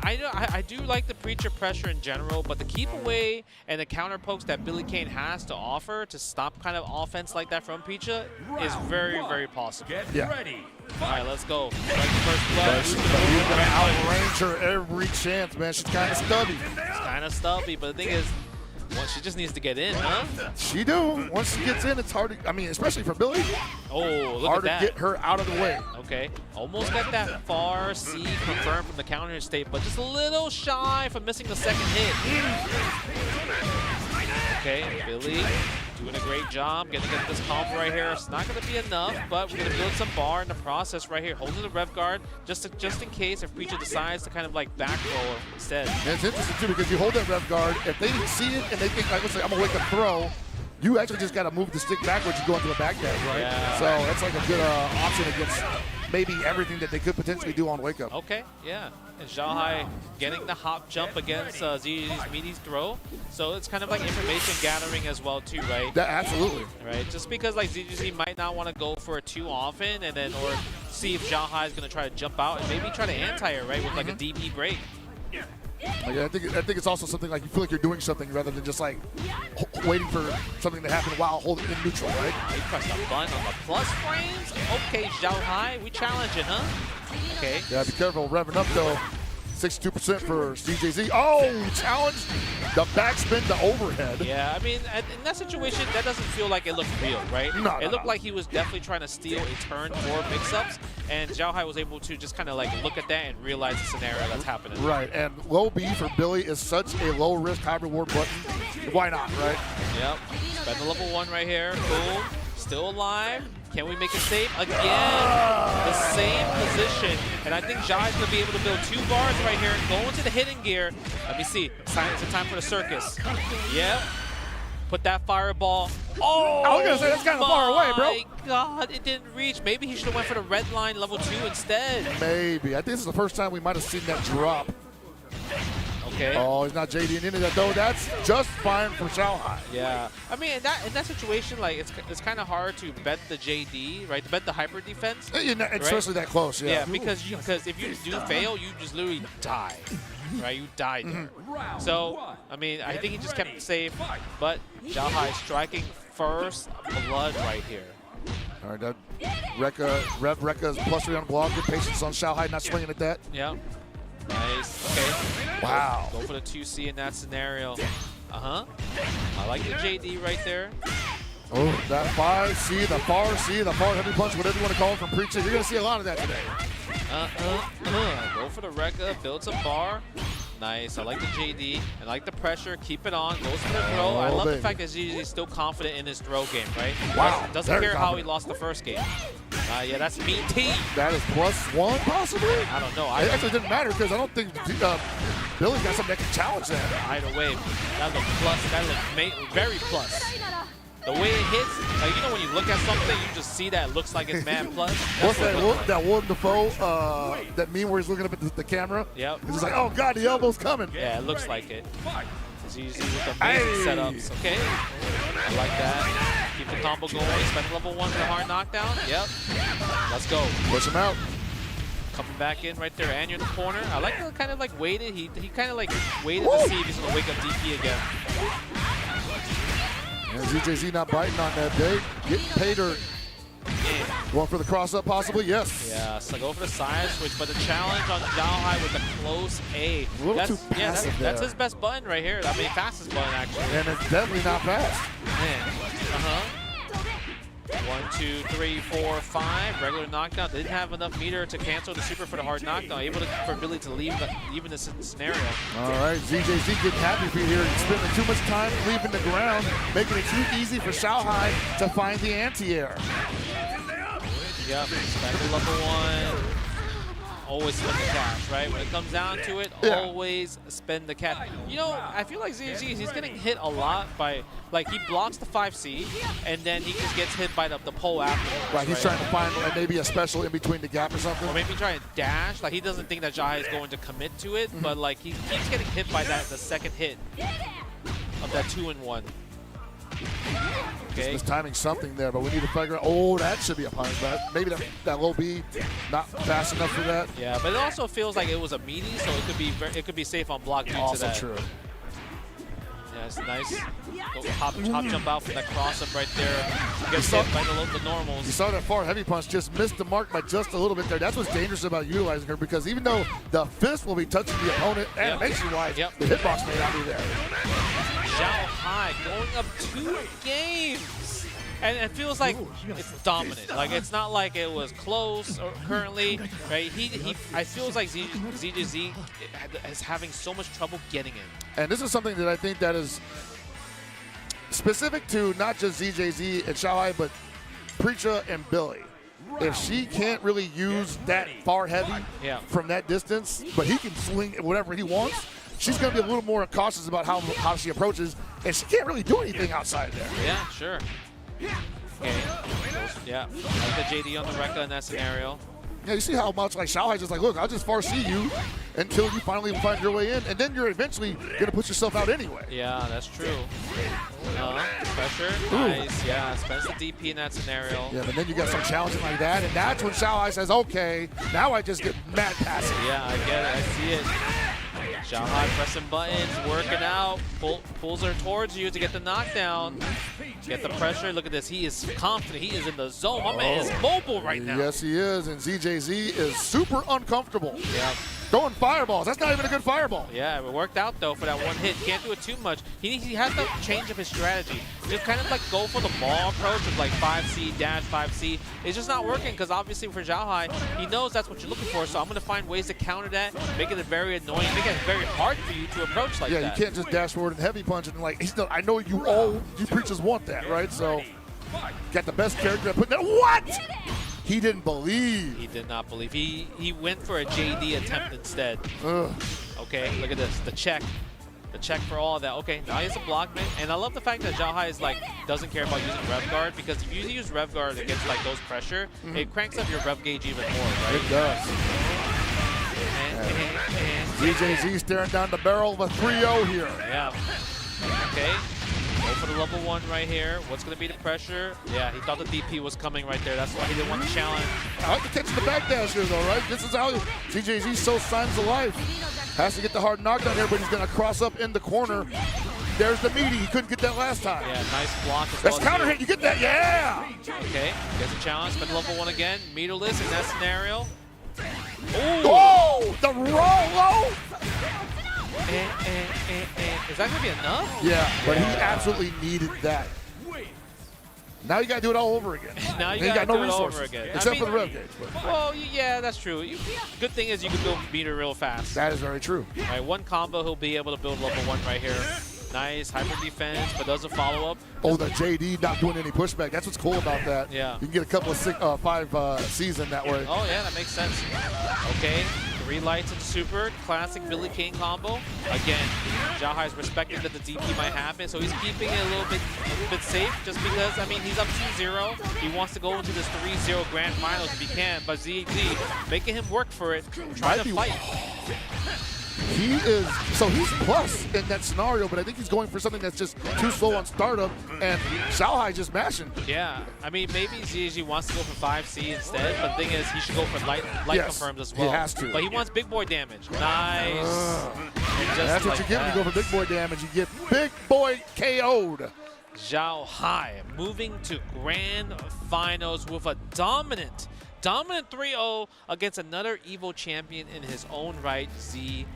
I do like the Preacher pressure in general, but the keep away and the counter pokes that Billy Kane has to offer to stop kind of offense like that from Preacher is very, very possible. Yeah. All right, let's go. First blood. You're going to outrange her every chance, man. She's kind of stubby. It's kind of stubby, but the thing is, well, she just needs to get in, huh? She do. Once she gets in, it's hard to, I mean, especially for Billy. Oh, look hard at that. to get her out of the way. Okay, almost got that far C confirmed from the counter hit state, but just a little shy from missing the second hit. Okay, Billy doing a great job getting this combo right here. It's not going to be enough, but we're going to build some bar in the process right here. Holding the rev guard just in case if Preacher decides to kind of like back roll instead. And it's interesting too because you hold that rev guard. If they didn't see it and they think, like, let's say I'm gonna wake up throw, you actually just got to move the stick backwards. You go into a back dash, right? Yeah. So that's like a good option against maybe everything that they could potentially do on wake up. Okay, yeah. And Xiahai getting the hop jump against ZJZ's meaty's throw. So it's kind of like information gathering as well too, right? Absolutely. Right, just because like ZJZ might not want to go for it too often and then or see if Xiahai is going to try to jump out and maybe try to anti-her, right, with like a DP break. Like, I think it's also something like you feel like you're doing something rather than just like waiting for something to happen while holding it in neutral, right? He pressed a button on the plus frames. Okay, Xiaohai, we challenging, huh? Okay. Yeah, be careful revving up though. 62% for ZJZ. Oh, challenge the backspin, the overhead. Yeah, I mean, in that situation, that doesn't feel like it looked real, right? No, it looked like he was definitely trying to steal a turn for mix-ups, and Xiaohai was able to just kind of like look at that and realize the scenario that's happening. Right, and low B for Billy is such a low-risk, high-reward button. Why not, right? Yep. Spend the level 1 right here. Boom. Still alive. Can we make it safe? Again, the same position. And I think Xiahai's going to be able to build 2 bars right here. Go into the hidden gear. Let me see. It's time for the circus. Yep. Put that fireball. Oh, I was going to say, that's kind of far away, bro. My God, it didn't reach. Maybe he should have went for the red line level 2 instead. Maybe. I think this is the first time we might have seen that drop. Okay. Oh, he's not JD into that though. That's just fine for Xiaohai. Yeah. I mean, in that situation, like it's kind of hard to bet the JD, right? To bet the hyper defense. Especially that close, yeah. Yeah, because if you do fail, you just literally die, right? You die there. So, I mean, I think he just kept it safe, but Xiahai striking first blood right here. All right, that Rev Rekka's +3 on block. Good patience on Xiahai, not swinging at that. Yeah. Nice. Okay. Wow. Go for the 2C in that scenario. I like the JD right there. Oh, that 5C, the far C, the far heavy punch, whatever you want to call it from Preacher. You're going to see a lot of that today. Go for the Rekka, build some bar. Nice. I like the JD. I like the pressure. Keep it on. Goes for the throw. I love the fact that ZJZ is still confident in his throw game, right? Wow. Doesn't care how he lost the first game. Yeah, that's mean team. That is +1, possibly? I don't know. It actually didn't matter because I don't think Billy got something that can challenge that. Either way, that looked plus. That looked very plus. The way it hits, like, you know when you look at something, you just see that it looks like it's man plus. What's that Willem Dafoe, that meme where he's looking up at the camera? Yep. He's just like, oh God, the elbow's coming. Yeah, it looks like it. ZJZ with amazing setups. Okay. I like that. Keep the combo going. Spend level 1 for the hard knockdown. Yep. Let's go. Push him out. Coming back in right there, and you're in the corner. I like the kind of like waited. He kind of like waited to see if he's gonna wake up DP again. And ZJZ not biting on that day. Getting paid or going for the cross up possibly? Yes. Yeah, so go for the side switch, but the challenge on Xiaohai with a close A. A little too passive there. That's his best button right here. I mean, fastest button actually. And it's definitely not fast. Man. 1, 2, 3, 4, 5. Regular knockdown. Didn't have enough meter to cancel the super for the hard knockdown. Able for Billy to leave even this scenario. All right, ZJZ getting happy for you here. Spending too much time leaving the ground, making it too easy for Xiaohai to find the anti-air. Yep, spend the level 1. Always spend the cash, right? When it comes down to it, always spend the cash. You know, I feel like ZJZ, he's getting hit a lot by, like, he blocks the 5C, and then he just gets hit by the pole afterwards. Right, he's trying to find maybe a special in between the gap or something. Or maybe trying to dash. Like, he doesn't think that Xiahai is going to commit to it, but, like, he keeps getting hit by the second hit of that 2-in-1. Okay. Just timing something there, but we need to figure out. Oh, that should be a punish, but maybe that low B not fast enough for that. Yeah, but it also feels like it was a meaty, so it could be safe on block due to Also that. true. Yeah, it's nice. Go hop jump out from that cross up right there. Gets hit by the normals. You saw that far heavy punch just missed the mark by just a little bit there. That's what's dangerous about utilizing her, because even though the fist will be touching the opponent animation-wise, the hitbox may not be there. Xiaohai going up 2 games. And it feels like it's dominant. Like, it's not like it was close or currently, right? I feels like ZJZ is having so much trouble getting in. And this is something that I think that is specific to not just ZJZ and Xiahai, but Preacher and Billy. If she can't really use that far heavy from that distance, but he can swing whatever he wants, she's going to be a little more cautious about how she approaches, and she can't really do anything outside there. Yeah, sure. Okay. Yeah, like the JD on the Rekka in that scenario. Yeah, you see how much like Xiaohai just like, look, I'll just foresee you until you finally find your way in, and then you're eventually going to put yourself out anyway. Yeah, that's true. Pressure, nice. Yeah, spends the DP in that scenario. Yeah, but then you got some challenging like that, and that's when Xiaohai says, okay, now I just get mad passive. Yeah, I get it. I see it. Xiahai pressing buttons, working out, pulls her towards you to get the knockdown. Get the pressure. Look at this. He is confident. He is in the zone. My man is mobile right now. Yes, he is. And ZJZ is super uncomfortable. Yeah. Throwing fireballs. That's not even a good fireball. Yeah, it worked out, though, for that one hit. Can't do it too much. He has to change up his strategy. Just kind of like go for the ball approach of like 5C, dash 5C. It's just not working because obviously for Xiaohai, he knows that's what you're looking for. So I'm going to find ways to counter that, make it very annoying, make it very hard for you to approach like that. Yeah, you can't just dash forward and heavy punch and like, I know you preachers want that, right? So got the best character putting that. What? He didn't believe. He did not believe. He went for a JD attempt instead. Ugh. Okay, look at this. The check. The check for all of that. Okay, now he has a block man. And I love the fact that Xiahai is like doesn't care about using rev guard, because if you use rev guard against like those pressure, it cranks up your rev gauge even more, right? It does. ZJZ staring down the barrel of a 3-0 here. Yeah. Okay. Go for the level 1 right here. What's going to be the pressure? Yeah, he thought the DP was coming right there. That's why he didn't want to challenge. I like to catch the backdash here, though, right? This is how ZJZ shows signs of life. Has to get the hard knockdown here, but he's going to cross up in the corner. There's the meaty. He couldn't get that last time. Yeah, nice block. That's counter hit. You get that? Yeah! Okay, gets a challenge. Spend level 1 again. Meterless in that scenario. Ooh. Oh! The roll low! Is that going to be enough? Yeah, but he absolutely needed that. Now you got to do it all over again. Now you got to do it over again. Except for the rev gauge. But. Well, yeah, that's true. Good thing is you can build meter real fast. That is very true. All right, one combo, he'll be able to build level 1 right here. Nice, hyper defense, but does a follow-up. Oh, the JD not doing any pushback. That's what's cool about that. Yeah. You can get a couple of 5 Cs in that way. Oh, yeah, that makes sense. Okay, 3 lights and super. Classic Billy King combo. Again, Xiahai's respecting that the DP might happen, so he's keeping it a little bit safe just because, I mean, he's up 2-0. He wants to go into this 3-0 grand finals if he can, but ZJZ making him work for it, trying to fight. He is, so he's plus in that scenario, but I think he's going for something that's just too slow on startup, and Xiahai just mashing. Yeah, I mean, maybe ZJZ wants to go for 5C instead, but the thing is, he should go for light confirms as well. He has to. But he wants big boy damage. Nice. That's what you get when you go for big boy damage. You get big boy KO'd. Xiaohai moving to grand finals with a dominant 3-0 against another Evo champion in his own right, ZJZ.